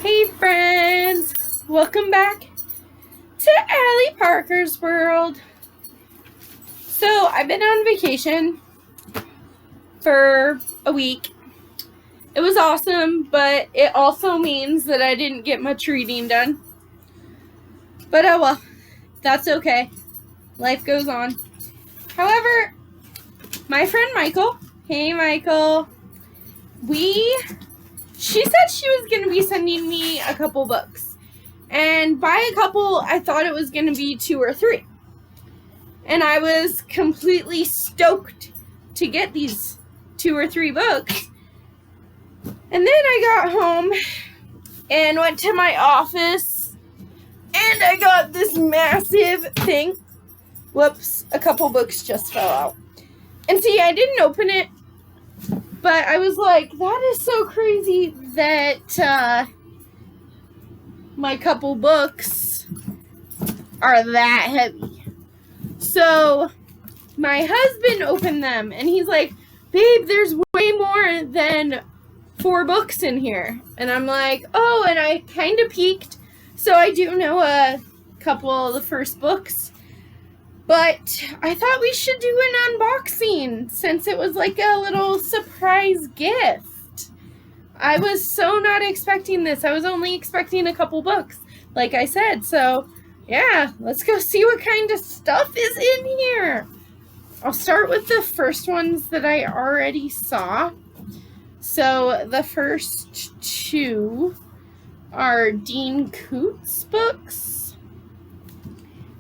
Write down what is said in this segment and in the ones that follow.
Hey friends, welcome back to Allie Parker's World. So I've been on vacation for a week. It was awesome, but it also means that I didn't get much reading done. But oh well, that's okay. Life goes on. However, my friend Michael, hey Michael, she said she was going to be sending me a couple books. And by a couple, I thought it was going to be 2 or 3. And I was completely stoked to get these 2 or 3 books. And then I got home and went to my office and I got this massive thing. Whoops, a couple books just fell out. And see, I didn't open it, but I was like, that is so crazy that my couple books are that heavy. So my husband opened them and he's like, babe, there's way more than 4 books in here. And I'm like, oh, and I kind of peeked. So I do know a couple of the first books. But I thought we should do an unboxing since it was like a little surprise gift. I was so not expecting this. I was only expecting a couple books, like I said. So yeah, let's go see what kind of stuff is in here. I'll start with the first ones that I already saw. So the first 2 are Dean Koontz books.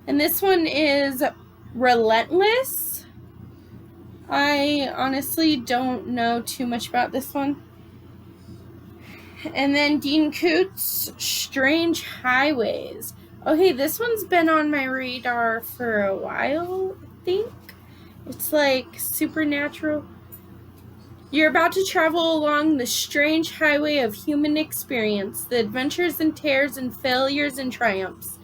And this one is Relentless. I honestly don't know too much about this one. And then Dean Koontz, Strange Highways. Okay, this one's been on my radar for a while, I think. It's like supernatural. You're about to travel along the strange highway of human experience, the adventures and tears and failures and triumphs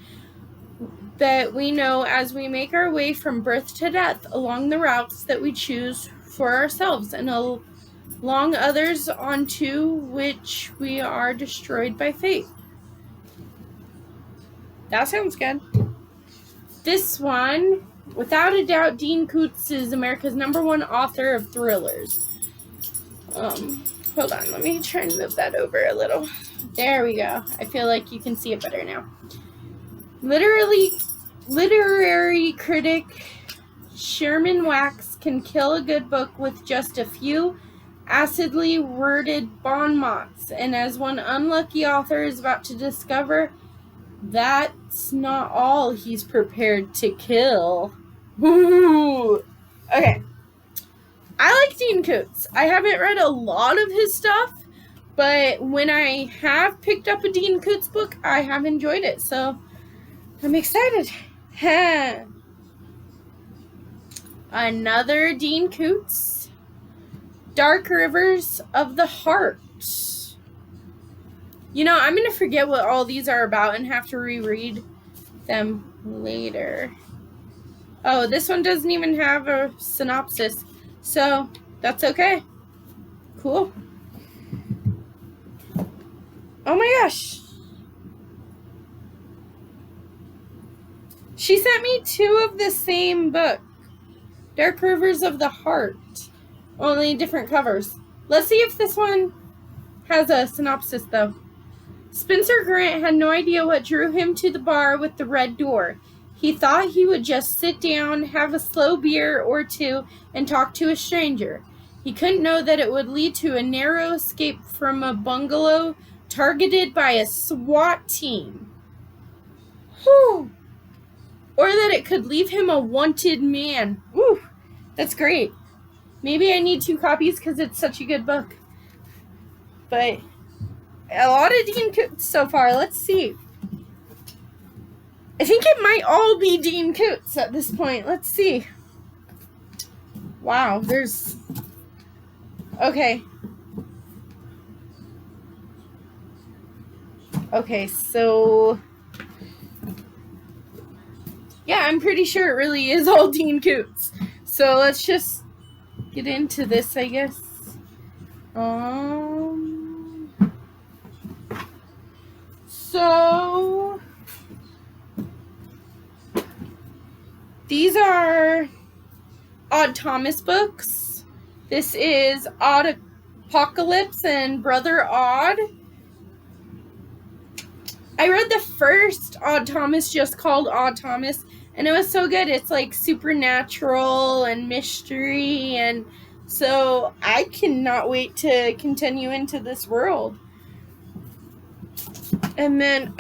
that we know as we make our way from birth to death along the routes that we choose for ourselves and along others onto which we are destroyed by fate. That sounds good. This one, without a doubt, Dean Koontz is America's #1 author of thrillers. Hold on, let me try and move that over a little. There we go. I feel like you can see it better now. Literary critic Sherman Wax can kill a good book with just a few acidly worded bon mots, and as one unlucky author is about to discover, that's not all he's prepared to kill. Ooh. Okay. I like Dean Koontz. I haven't read a lot of his stuff, but when I have picked up a Dean Koontz book, I have enjoyed it, so I'm excited. Another Dean Koontz, Dark Rivers of the Heart. You know, I'm going to forget what all these are about and have to reread them later. Oh, this one doesn't even have a synopsis, so that's okay. Cool. Oh my gosh. She sent me 2 of the same book. Dark Rivers of the Heart. Only different covers. Let's see if this one has a synopsis, though. Spencer Grant had no idea what drew him to the bar with the red door. He thought he would just sit down, have a slow beer or 2, and talk to a stranger. He couldn't know that it would lead to a narrow escape from a bungalow targeted by a SWAT team. Whew. Or that it could leave him a wanted man. Woo, that's great. Maybe I need 2 copies because it's such a good book. But a lot of Dean Koontz so far. Let's see. I think it might all be Dean Koontz at this point. Let's see. Wow, there's... Okay. Okay, so... Yeah, I'm pretty sure it really is all Dean Koontz. So let's just get into this, I guess. These are Odd Thomas books. This is Odd Apocalypse and Brother Odd. I read the first Odd Thomas just called Odd Thomas, and it was so good. It's like supernatural and mystery, and so I cannot wait to continue into this world. And then,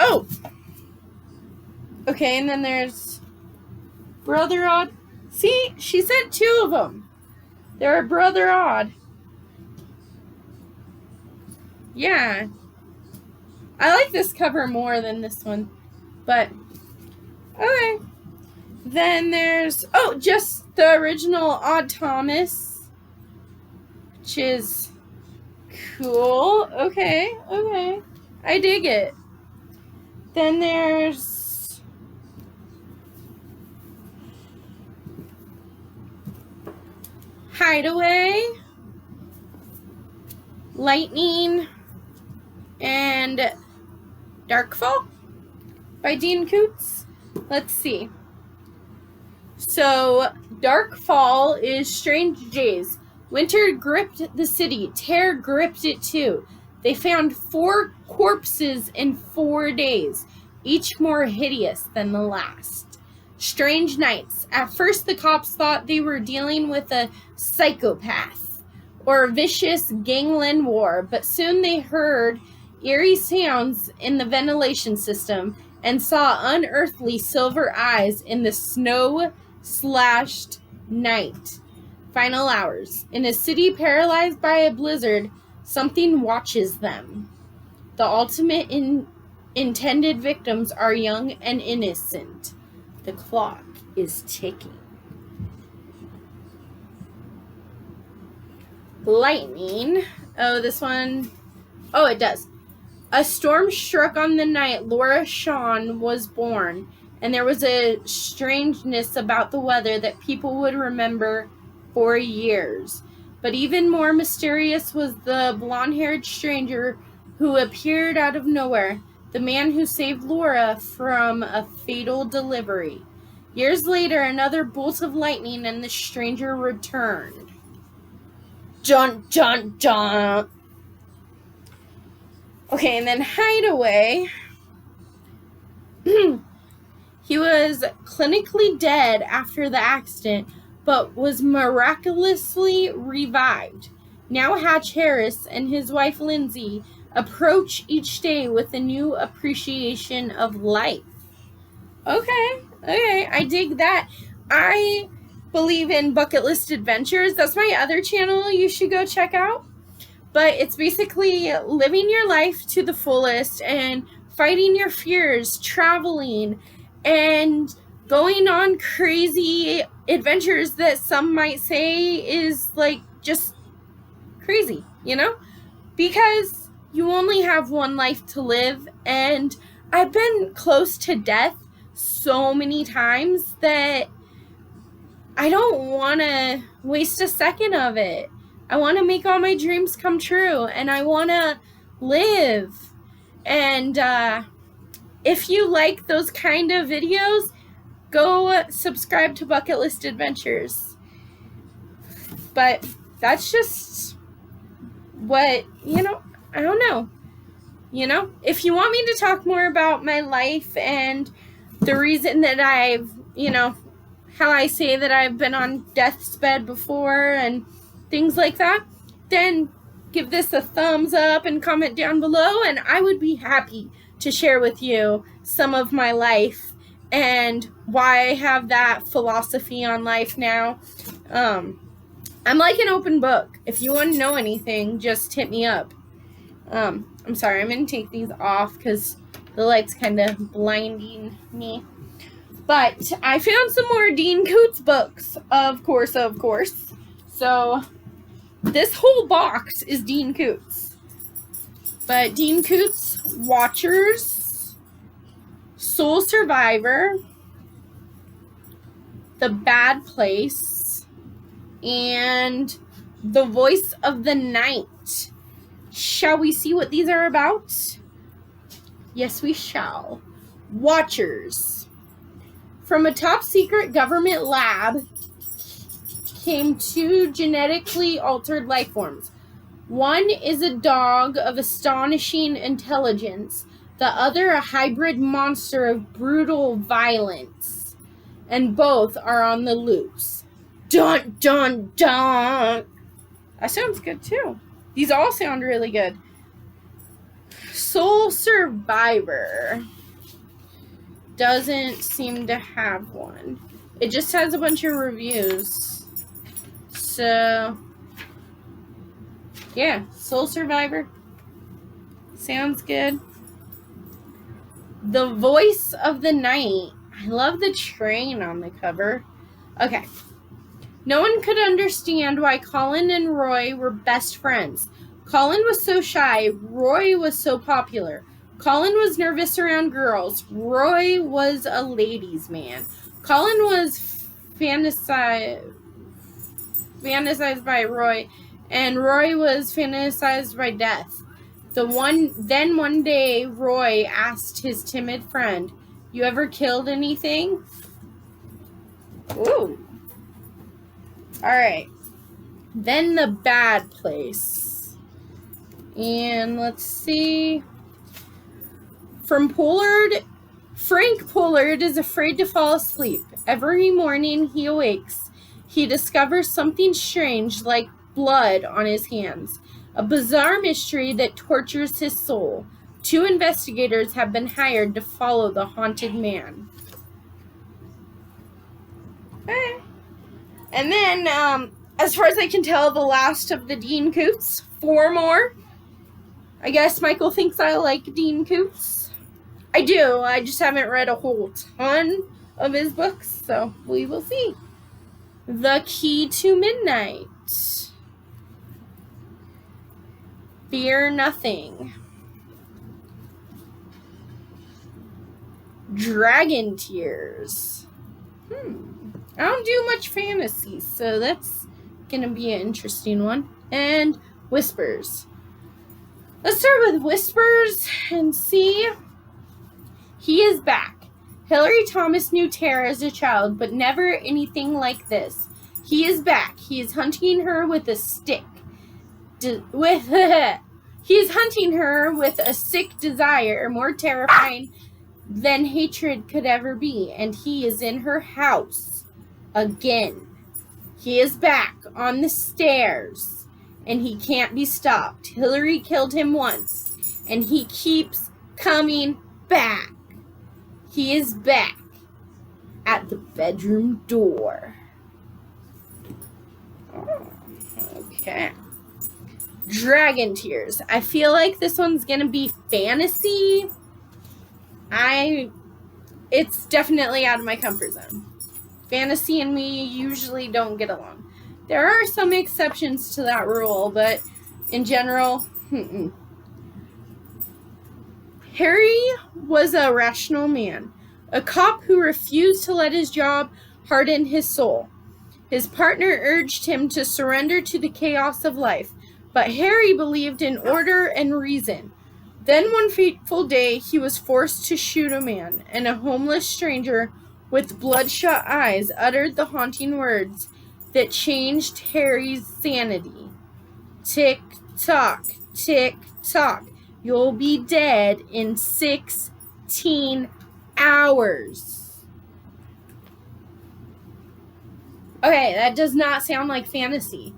okay, and then there's Brother Odd. See, she sent 2 of them. They're Brother Odd. Yeah. I like this cover more than this one. But, okay. Then there's, just the original Odd Thomas, which is cool. Okay. I dig it. Then there's Hideaway, Lightning, and Darkfall by Dean Koontz. Let's see. So, Darkfall is Strange Days. Winter gripped the city. Terror gripped it too. They found 4 corpses in 4 days, each more hideous than the last. Strange nights. At first, the cops thought they were dealing with a psychopath or a vicious gangland war, but soon they heard eerie sounds in the ventilation system and saw unearthly silver eyes in the snow-slashed night. Final hours. In a city paralyzed by a blizzard, something watches them. The ultimate intended victims are young and innocent. The clock is ticking. Lightning. This one. It does. A storm struck on the night Laura Shawn was born, and there was a strangeness about the weather that people would remember for years. But even more mysterious was the blonde-haired stranger who appeared out of nowhere, the man who saved Laura from a fatal delivery. Years later, another bolt of lightning and the stranger returned. Dun, dun, dun. Okay, and then Hideaway. He was clinically dead after the accident, but was miraculously revived. Now Hatch Harris and his wife Lindsay approach each day with a new appreciation of life. Okay, I dig that. I believe in Bucket List Adventures. That's my other channel you should go check out. But it's basically living your life to the fullest and fighting your fears, traveling, and going on crazy adventures that some might say is like just crazy, because you only have one life to live, and I've been close to death so many times that I don't want to waste a second of it. I want to make all my dreams come true, and I want to live. And if you like those kind of videos, go subscribe to Bucket List Adventures. But that's just what, I don't know. If you want me to talk more about my life and the reason that I've, how I say that I've been on death's bed before and things like that, then give this a thumbs up and comment down below, and I would be happy to share with you some of my life and why I have that philosophy on life now. I'm like an open book. If you want to know anything, just hit me up. I'm sorry, I'm going to take these off because the light's kind of blinding me. But I found some more Dean Koontz books, of course. So this whole box is Dean Koontz. But Dean Koontz, Watchers, Soul Survivor, The Bad Place, and The Voice of the Night. Shall we see what these are about? Yes, we shall. Watchers. From a top secret government lab came 2 genetically altered life forms. One is a dog of astonishing intelligence, the other a hybrid monster of brutal violence, and both are on the loose. Dun, dun, dun! That sounds good too. These all sound really good. Soul Survivor doesn't seem to have one. It just has a bunch of reviews. So, yeah, Soul Survivor. Sounds good. The Voice of the Night. I love the train on the cover. Okay. No one could understand why Colin and Roy were best friends. Colin was so shy. Roy was so popular. Colin was nervous around girls. Roy was a ladies' man. Colin was fantasized by Roy, and Roy was fantasized by death. Then one day, Roy asked his timid friend, "You ever killed anything?" Ooh. Alright. Then The Bad Place. And let's see. From Pollard, Frank Pollard is afraid to fall asleep. Every morning he awakes. He discovers something strange like blood on his hands. A bizarre mystery that tortures his soul. 2 investigators have been hired to follow the haunted man. Okay. And then, as far as I can tell, the last of the Dean Koontz. 4 more. I guess Michael thinks I like Dean Koontz. I do. I just haven't read a whole ton of his books, so we will see. The Key to Midnight. Fear Nothing. Dragon Tears. I don't do much fantasy, so that's gonna be an interesting one. And Whispers. Let's start with Whispers and see. He is back. Hilary Thomas knew Tara as a child, but never anything like this. He is back. He is hunting her with a stick. He is hunting her with a sick desire, more terrifying than hatred could ever be, and he is in her house again. He is back on the stairs, and he can't be stopped. Hilary killed him once, and he keeps coming back. He is back at the bedroom door. Oh, okay. Dragon Tears. I feel like this one's gonna be fantasy. It's definitely out of my comfort zone. Fantasy and me usually don't get along. There are some exceptions to that rule, but in general, Harry was a rational man, a cop who refused to let his job harden his soul. His partner urged him to surrender to the chaos of life, but Harry believed in order and reason. Then one fateful day, he was forced to shoot a man, and a homeless stranger with bloodshot eyes uttered the haunting words that changed Harry's sanity. Tick tock, you'll be dead in 16 hours. Okay, that does not sound like fantasy.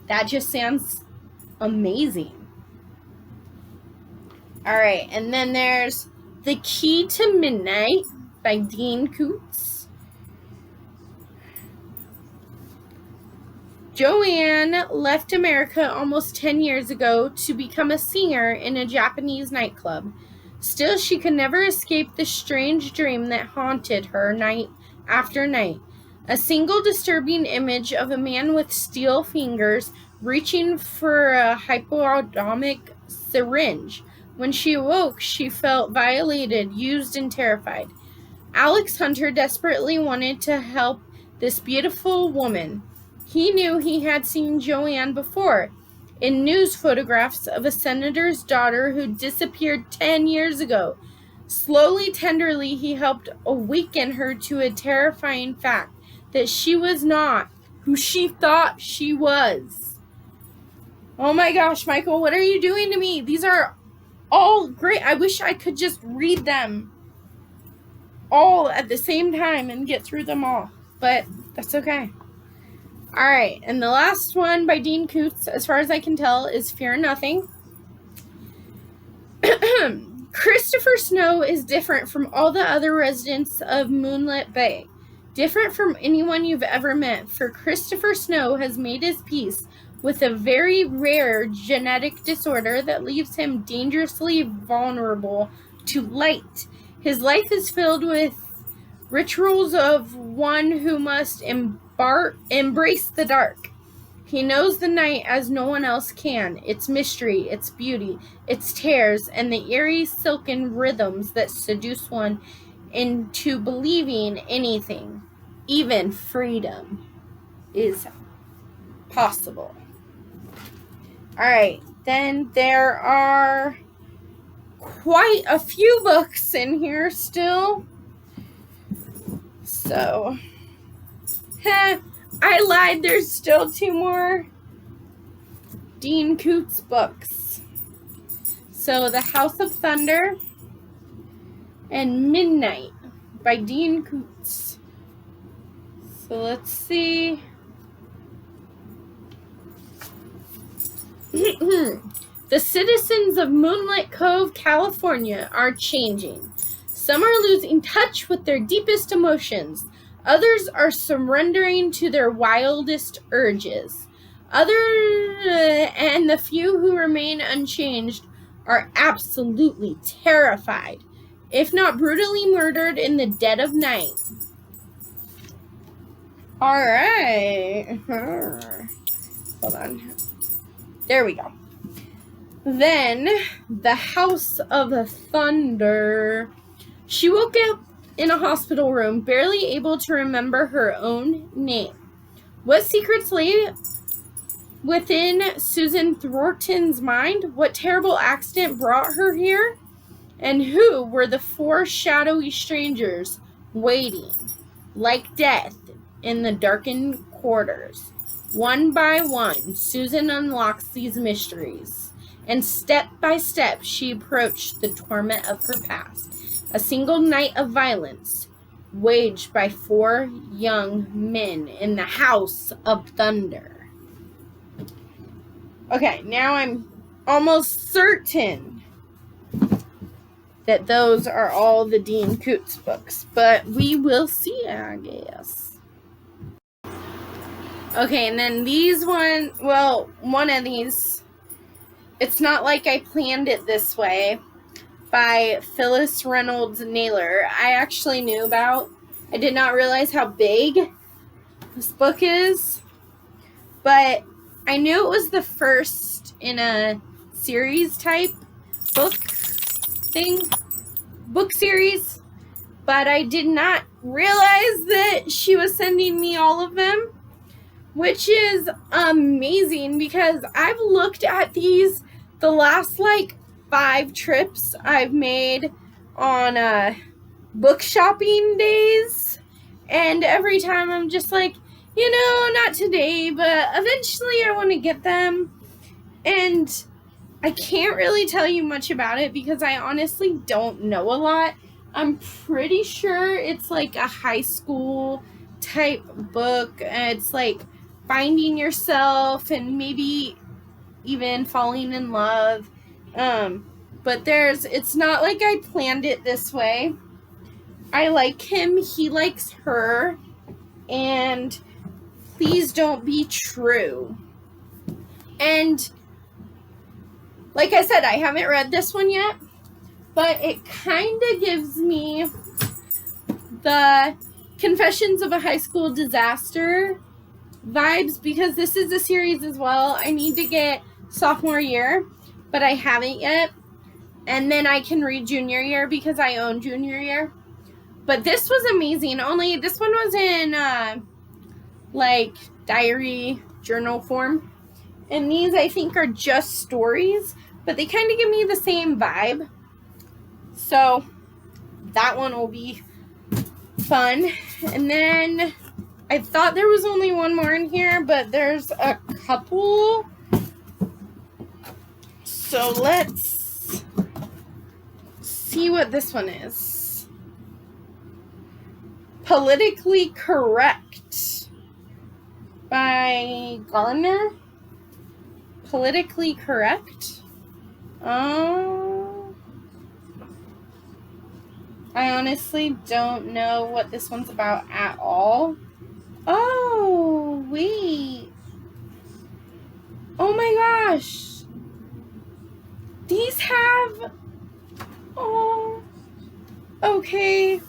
That just sounds amazing. Alright, and then there's The Key to Midnight by Dean Koontz. Joanne left America almost 10 years ago to become a singer in a Japanese nightclub. Still, she could never escape the strange dream that haunted her night after night. A single disturbing image of a man with steel fingers reaching for a hypodermic syringe. When she awoke, she felt violated, used, and terrified. Alex Hunter desperately wanted to help this beautiful woman. He knew he had seen Joanne before, in news photographs of a senator's daughter who disappeared 10 years ago. Slowly, tenderly, he helped awaken her to a terrifying fact that she was not who she thought she was. Oh my gosh, Michael, what are you doing to me? These are all great. I wish I could just read them all at the same time and get through them all, but that's okay. All right, and the last one by Dean Koontz, as far as I can tell, is Fear Nothing. Christopher Snow is different from all the other residents of Moonlit Bay. Different from anyone you've ever met, for Christopher Snow has made his peace with a very rare genetic disorder that leaves him dangerously vulnerable to light. His life is filled with rituals of one who must embrace the dark. He knows the night as no one else can, its mystery, its beauty, its tears, and the eerie silken rhythms that seduce one into believing anything, even freedom, is possible. Alright, then there are quite a few books in here still. So, I lied, there's still 2 more Dean Koontz books. So, The House of Thunder and Midnight by Dean Koontz. So, let's see. The citizens of Moonlit Cove, California are changing. Some are losing touch with their deepest emotions. Others are surrendering to their wildest urges. And the few who remain unchanged are absolutely terrified, if not brutally murdered in the dead of night. All right. Hold on. There we go. Then, The House of Thunder. She woke up in a hospital room, barely able to remember her own name. What secrets lay within Susan Thornton's mind? What terrible accident brought her here? And who were the 4 shadowy strangers waiting, like death, in the darkened quarters? One by one, Susan unlocks these mysteries, and step by step, she approached the torment of her past. A single night of violence waged by 4 young men in the House of Thunder. Okay, now I'm almost certain that those are all the Dean Koontz books, but we will see, I guess. Okay, and then one of these, It's Not Like I Planned It This Way, by Phyllis Reynolds Naylor. I actually knew about. I did not realize how big this book is, but I knew it was the first in a series type book series, but I did not realize that she was sending me all of them, which is amazing because I've looked at these the last 5 trips I've made on book shopping days, and every time I'm just like, not today, but eventually I want to get them. And I can't really tell you much about it because I honestly don't know a lot. I'm pretty sure it's like a high school type book. It's like finding yourself and maybe even falling in love. But it's not like I planned it this way. I like him, he likes her, and please don't be true. And like I said, I haven't read this one yet, but it kind of gives me the Confessions of a High School Disaster vibes because this is a series as well. I need to get sophomore year, but I haven't yet. And then I can read junior year because I own junior year. But this was amazing. Only this one was in diary journal form. And these I think are just stories, but they kind of give me the same vibe. So that one will be fun. And then I thought there was only one more in here, but there's a couple. So let's see what this one is. Politically Correct by Garner. Politically Correct. I honestly don't know what this one's about at all. Oh, wait. Oh my gosh. These have... Oh. Okay.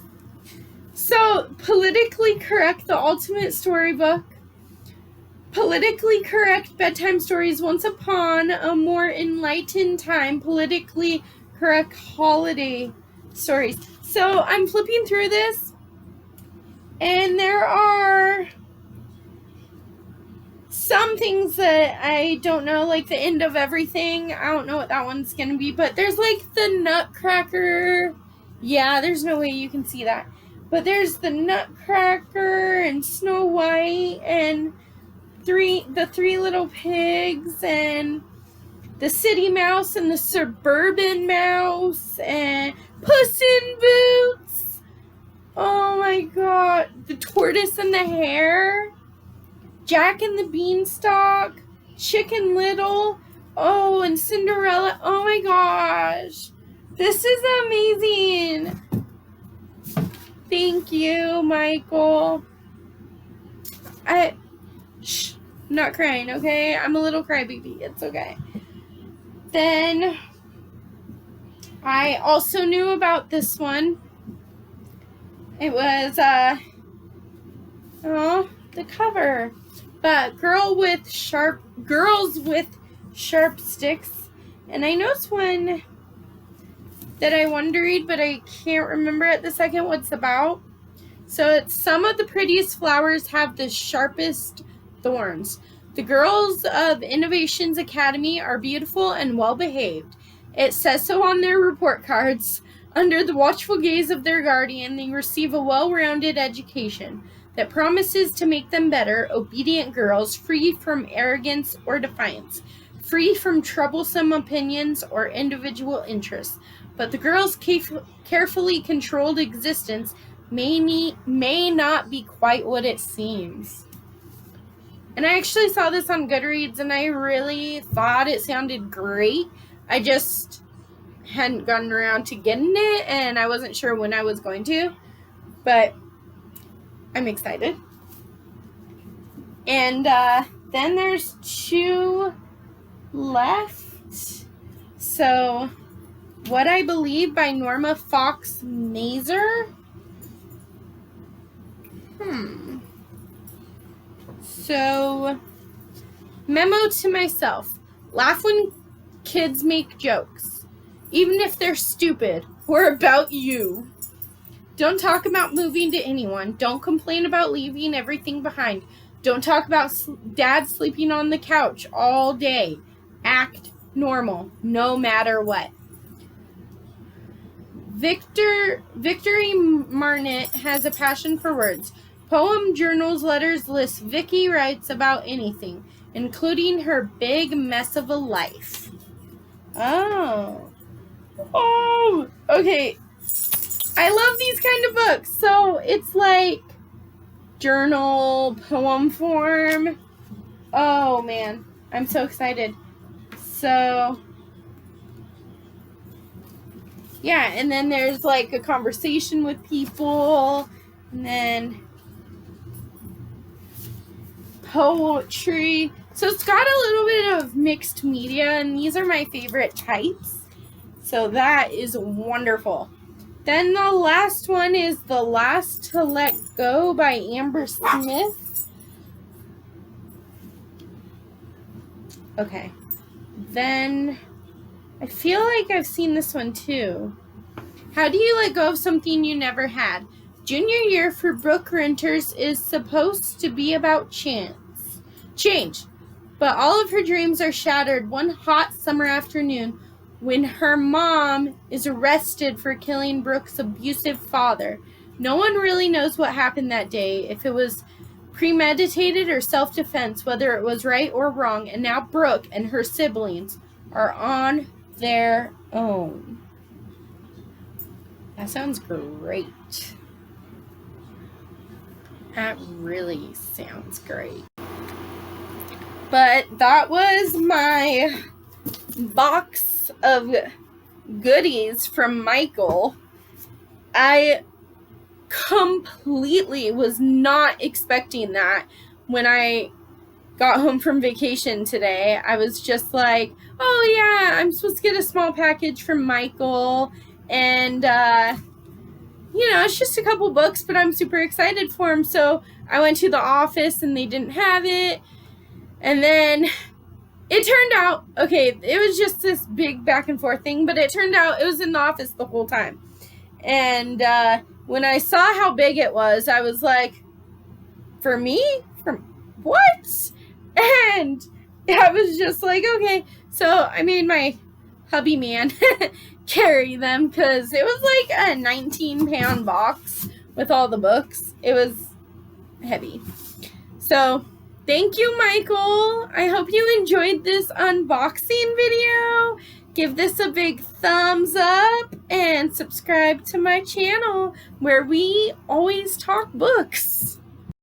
So, Politically Correct, the ultimate storybook. Politically correct bedtime stories once upon a more enlightened time. Politically correct holiday stories. So I'm flipping through this, and there are some things that I don't know, like the end of everything. I don't know what that one's going to be, but there's like the Nutcracker. Yeah, there's no way you can see that. But there's the Nutcracker and Snow White and the Three Little Pigs and the City Mouse and the Suburban Mouse and Puss in Boots. Oh my god. The Tortoise and the Hare. Jack and the Beanstalk. Chicken Little. Oh, and Cinderella. Oh my gosh. This is amazing. Thank you, Michael. Shh, I'm not crying, okay? I'm a little crybaby. It's okay. Then I also knew about this one. It was the cover. But Girls with Sharp Sticks. And I know it's one that I wanted to read, but I can't remember at the second what it's about. So it's some of the prettiest flowers have the sharpest thorns. The girls of Innovations Academy are beautiful and well behaved. It says so on their report cards. Under the watchful gaze of their guardian, they receive a well-rounded education that promises to make them better, obedient girls, free from arrogance or defiance, free from troublesome opinions or individual interests. But the girls' carefully controlled existence may not be quite what it seems. And I actually saw this on Goodreads, and I really thought it sounded great. I just hadn't gotten around to getting it, and I wasn't sure when I was going to. But I'm excited. And then there's 2 left. So, What I Believe by Norma Fox Mazer. So, memo to myself. Laugh when kids make jokes, even if they're stupid or about you. Don't talk about moving to anyone. Don't complain about leaving everything behind. Don't talk about dad sleeping on the couch all day. Act normal, no matter what. Victory Marnett has a passion for words. Poem, journals, letters, lists. Vicky writes about anything, including her big mess of a life. Oh, okay. I love these kind of books. So it's like journal, poem form. Oh man, I'm so excited. So yeah, and then there's like a conversation with people, and then poetry. So it's got a little bit of mixed media, and these are my favorite types. So that is wonderful. Then the last one is The Last to Let Go by Amber Smith. Okay. Then I feel like I've seen this one too. How do you let go of something you never had? Junior year for book renters is supposed to be about change. But all of her dreams are shattered one hot summer afternoon when her mom is arrested for killing Brooke's abusive father. No one really knows what happened that day, if it was premeditated or self-defense, whether it was right or wrong, and now Brooke and her siblings are on their own. That sounds great. That really sounds great. But that was my box of goodies from Michael. I completely was not expecting that when I got home from vacation today. I was just like, oh yeah, I'm supposed to get a small package from Michael, and it's just a couple books, but I'm super excited for him. So I went to the office and they didn't have it, and then it turned out, okay, it was just this big back and forth thing, but it turned out it was in the office the whole time. And when I saw how big it was, I was like, for me? From what? And I was just like, okay. So I made my hubby man carry them, because it was like a 19-pound box with all the books. It was heavy. So thank you, Michael. I hope you enjoyed this unboxing video. Give this a big thumbs up and subscribe to my channel, where we always talk books.